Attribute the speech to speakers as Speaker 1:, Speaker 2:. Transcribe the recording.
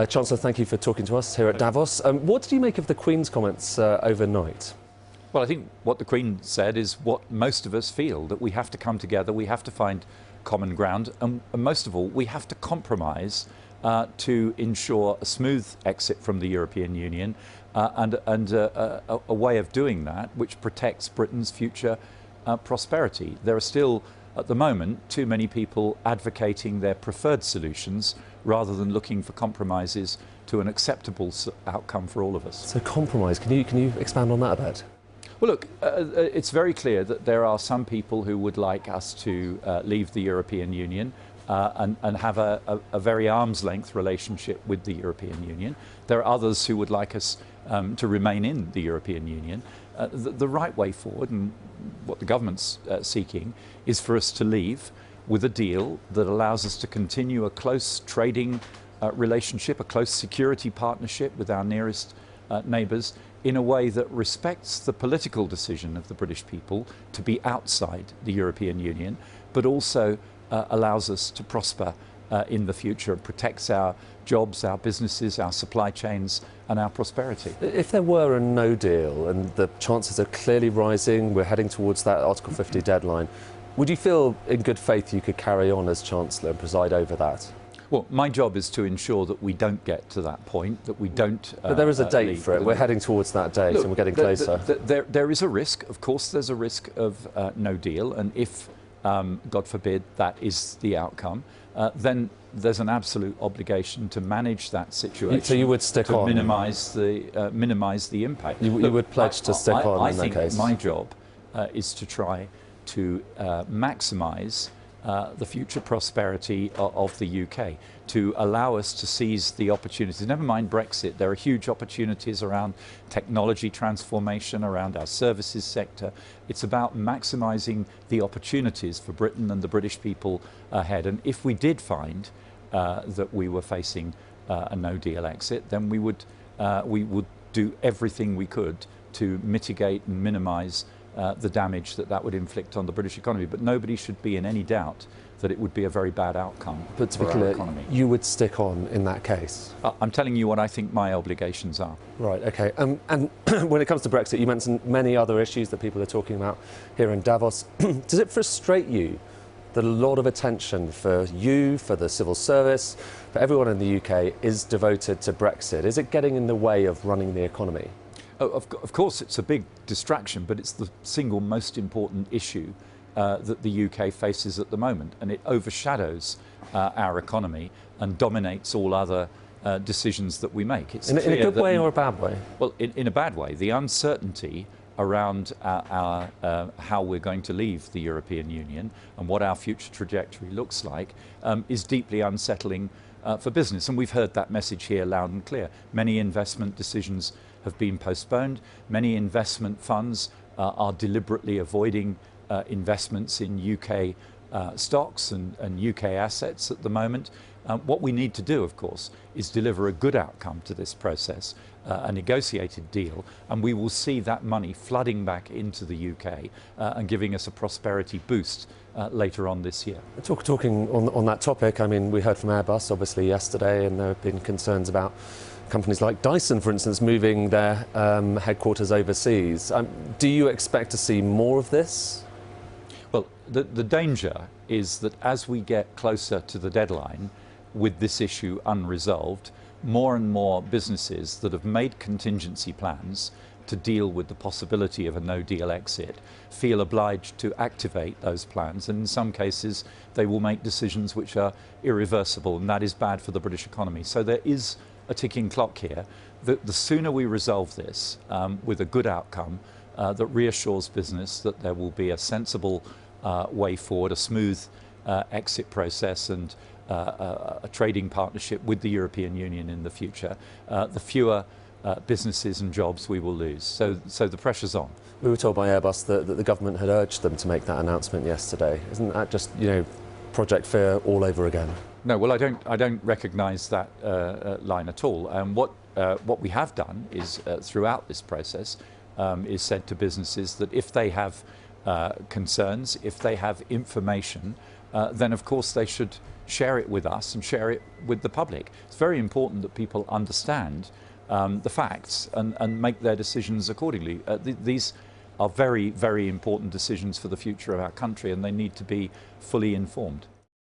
Speaker 1: Chancellor, thank you for talking to us here at Davos. What did you make of the Queen's comments overnight?
Speaker 2: Well, I think what the Queen said is what most of us feel, that we have to come together, we have to find common ground, and most of all, we have to compromise to ensure a smooth exit from the European Union and a way of doing that which protects Britain's future prosperity. There are still, at the moment, too many people advocating their preferred solutions rather than looking for compromises to an acceptable outcome for all of us.
Speaker 1: So compromise, can you expand on that a bit?
Speaker 2: Well, look, it's very clear that there are some people who would like us to leave the European Union and have a very arm's length relationship with the European Union. There are others who would like us to remain in the European Union. The right way forward, and what the government's seeking, is for us to leave with a deal that allows us to continue a close trading relationship, a close security partnership with our nearest neighbours, in a way that respects the political decision of the British people to be outside the European Union, but also allows us to prosper in the future and protects our jobs, our businesses, our supply chains and our prosperity.
Speaker 1: If there were a no deal and the chances are clearly rising, we're heading towards that Article 50 deadline, would you feel in good faith you could carry on as Chancellor and preside over that?
Speaker 2: Well, my job is to ensure that we don't get to that point, that we don't...
Speaker 1: But there is a date for it. We're heading towards that date. Look, and we're getting closer.
Speaker 2: There is a risk. Of course, there's a risk of no deal. And if, God forbid, that is the outcome, then there's an absolute obligation to manage that situation.
Speaker 1: So you would stick on?
Speaker 2: To minimise the impact.
Speaker 1: You would pledge to stick on in that case?
Speaker 2: I think my job is to try to maximise the future prosperity of the UK, to allow us to seize the opportunities. Never mind Brexit, there are huge opportunities around technology transformation, around our services sector. It's about maximising the opportunities for Britain and the British people ahead. And if we did find that we were facing a no-deal exit, then we would do everything we could to mitigate and minimise the damage that would inflict on the British economy. But nobody should be in any doubt that it would be a very bad outcome
Speaker 1: but to
Speaker 2: for
Speaker 1: be clear,
Speaker 2: our economy.
Speaker 1: You would stick on in that case?
Speaker 2: I'm telling you what I think my obligations are.
Speaker 1: Right, OK. And when it comes to Brexit, you mentioned many other issues that people are talking about here in Davos. Does it frustrate you that a lot of attention for you, for the civil service, for everyone in the UK is devoted to Brexit? Is it getting in the way of running the economy?
Speaker 2: Oh, of course, it's a big distraction, but it's the single most important issue that the UK faces at the moment, and it overshadows our economy and dominates all other decisions that we make. It's
Speaker 1: in a good way or a bad way?
Speaker 2: Well, in a bad way. The uncertainty around how we're going to leave the European Union and what our future trajectory looks like is deeply unsettling for business, and we've heard that message here loud and clear. Many investment decisions have been postponed. Many investment funds are deliberately avoiding investments in UK stocks and UK assets at the moment. What we need to do, of course, is deliver a good outcome to this process, a negotiated deal, and we will see that money flooding back into the UK and giving us a prosperity boost later on this year.
Speaker 1: Talking on that topic, I mean, we heard from Airbus obviously yesterday, and there have been concerns about companies like Dyson, for instance, moving their headquarters overseas. Do you expect to see more of this?
Speaker 2: Well, the danger is that as we get closer to the deadline with this issue unresolved, more and more businesses that have made contingency plans to deal with the possibility of a no-deal exit feel obliged to activate those plans, and in some cases they will make decisions which are irreversible, and that is bad for the British economy. So there is a ticking clock here. The sooner we resolve this with a good outcome that reassures business that there will be a sensible way forward, a smooth exit process and a trading partnership with the European Union in the future, the fewer businesses and jobs we will lose. So the pressure's on.
Speaker 1: We were told by Airbus that the government had urged them to make that announcement yesterday. Isn't that just, Project Fear all over again?
Speaker 2: No, well, I don't recognise that line at all. What we have done is throughout this process is said to businesses that if they have concerns, if they have information, then of course they should share it with us and share it with the public. It's very important that people understand the facts and make their decisions accordingly. These are very, very important decisions for the future of our country, and they need to be fully informed.